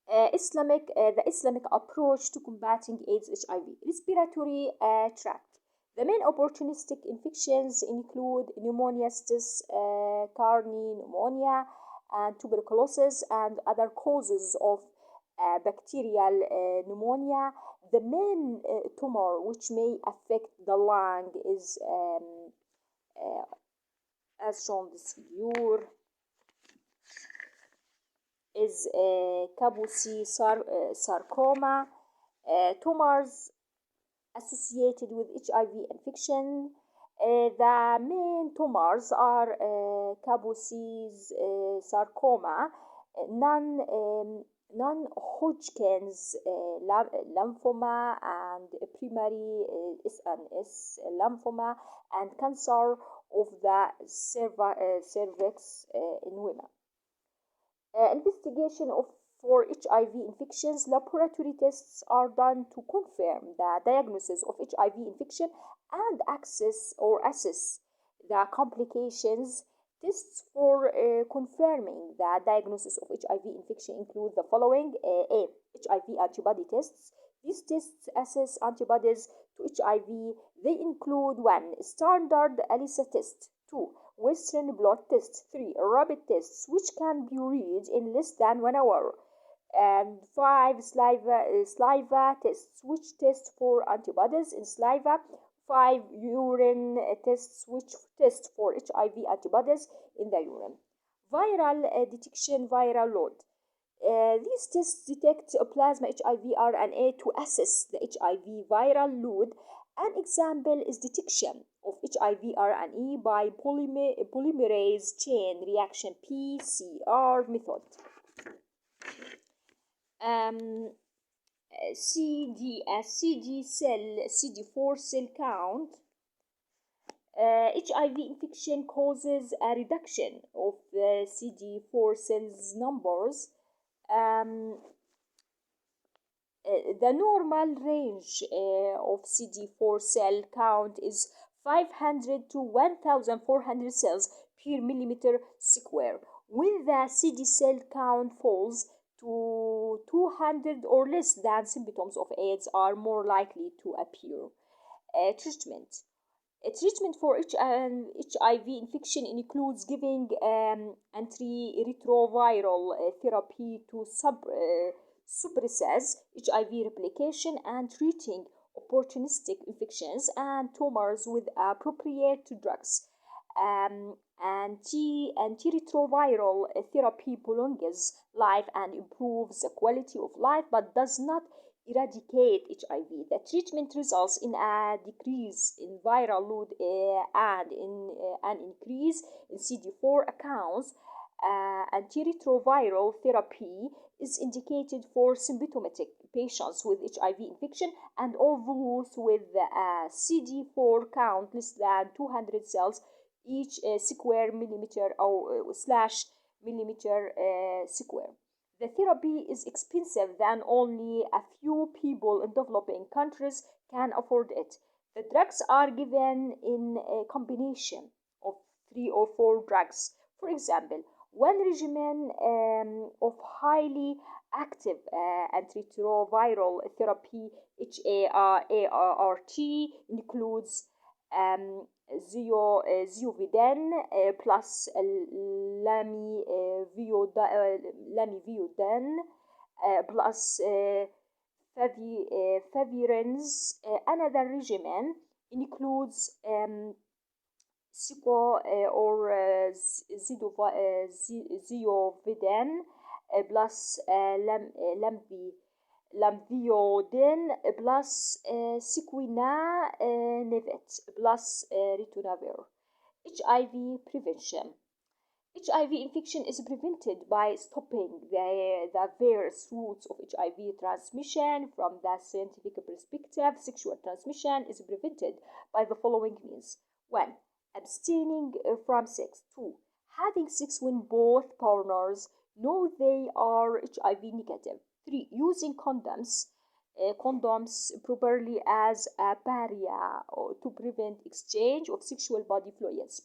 The Islamic approach to combating AIDS HIV. Respiratory tract. The main opportunistic infections include pneumonia, carni pneumonia, and tuberculosis, and other causes of bacterial pneumonia. The main tumor which may affect the lung is, uh, as shown this figure, is Kaposi sarcoma. Tumors associated with HIV infection. The main tumors are Kaposi's sarcoma, non non-Hodgkin's lymphoma, and primary SNS lymphoma, and cancer of the cervix in women. Investigation of for HIV infections. Laboratory tests are done to confirm the diagnosis of HIV infection and assess the complications. Tests for confirming the diagnosis of HIV infection include the following: A. HIV antibody tests. These tests assess antibodies to HIV. They include 1. Standard ELISA test, 2. Western blot test, 3. Rapid tests, which can be read in less than 1 hour, and 5. Saliva tests, which test for antibodies in saliva. 5. Urine tests, which test for HIV antibodies in the urine. Viral detection, viral load. These tests detect plasma HIV RNA to assess the HIV viral load. An example is detection of HIV RNA by polymerase chain reaction PCR method. CD4 cell count. HIV infection causes a reduction of the CD4 cells numbers. The normal range of CD4 cell count is 500 to 1400 cells per millimeter square. When the CD cell count falls to 200 or less, than symptoms of AIDS are more likely to appear. Treatment. Treatment for HIV infection includes giving antiretroviral therapy to suppresses HIV replication, and treating opportunistic infections and tumors with appropriate drugs. Antiretroviral therapy prolongs life and improves the quality of life, but does not eradicate HIV. The treatment results in a decrease in viral load and in an increase in CD4 counts. Antiretroviral therapy is indicated for symptomatic patients with HIV infection and all those with a CD4 count less than 200 cells each square millimeter or slash millimeter square. The therapy is expensive, than only a few people in developing countries can afford it. The drugs are given in a combination of 3 or 4 drugs. For example, one regimen of highly active antiretroviral therapy, HAART, includes Ziovidin plus lamivudine plus favirenz. Another regimen includes Sico or Ziovidin plus lamviodin plus sequinanevet plus ritonavir. HIV prevention. HIV infection is prevented by stopping the various routes of HIV transmission. From the scientific perspective, sexual transmission is prevented by the following means: 1. Abstaining from sex. 2. Having sex when both partners know they are HIV negative. 3. Using condoms properly as a barrier to prevent exchange of sexual body fluids.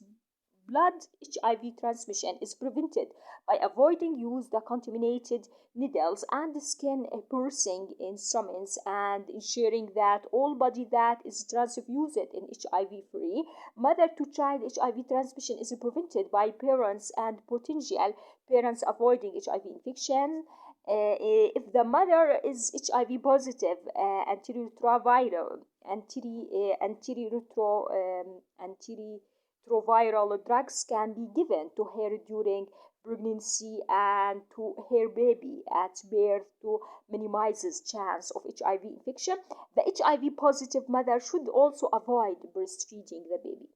blood HIV transmission is prevented by avoiding use the contaminated needles and skin piercing instruments and ensuring that all body that is transfused in HIV free. Mother to child HIV transmission is prevented by parents and potential parents avoiding HIV infection. If the mother is HIV positive, antiretroviral drugs can be given to her during pregnancy and to her baby at birth to minimizes chance of HIV infection. The HIV positive mother should also avoid breastfeeding the baby.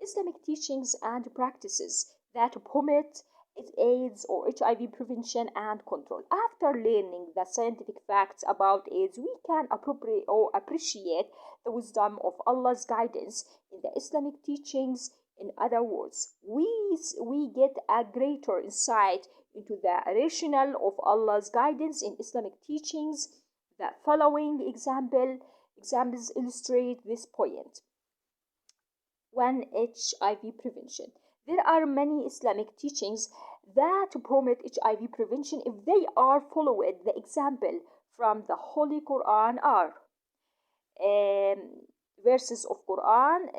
Islamic teachings and practices that promote AIDS or HIV prevention and control. After learning the scientific facts about AIDS, we can appropriate or appreciate the wisdom of Allah's guidance in the Islamic teachings. In other words, we get a greater insight into the rationale of Allah's guidance in Islamic teachings. The following examples illustrate this point. 1. HIV prevention. There are many Islamic teachings that promote HIV prevention if they are followed. The example from the Holy Quran are verses of Quran,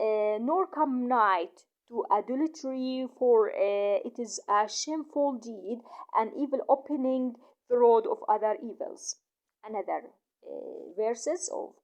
nor come night to adultery, for it is a shameful deed, and evil opening the road of other evils. Another verses of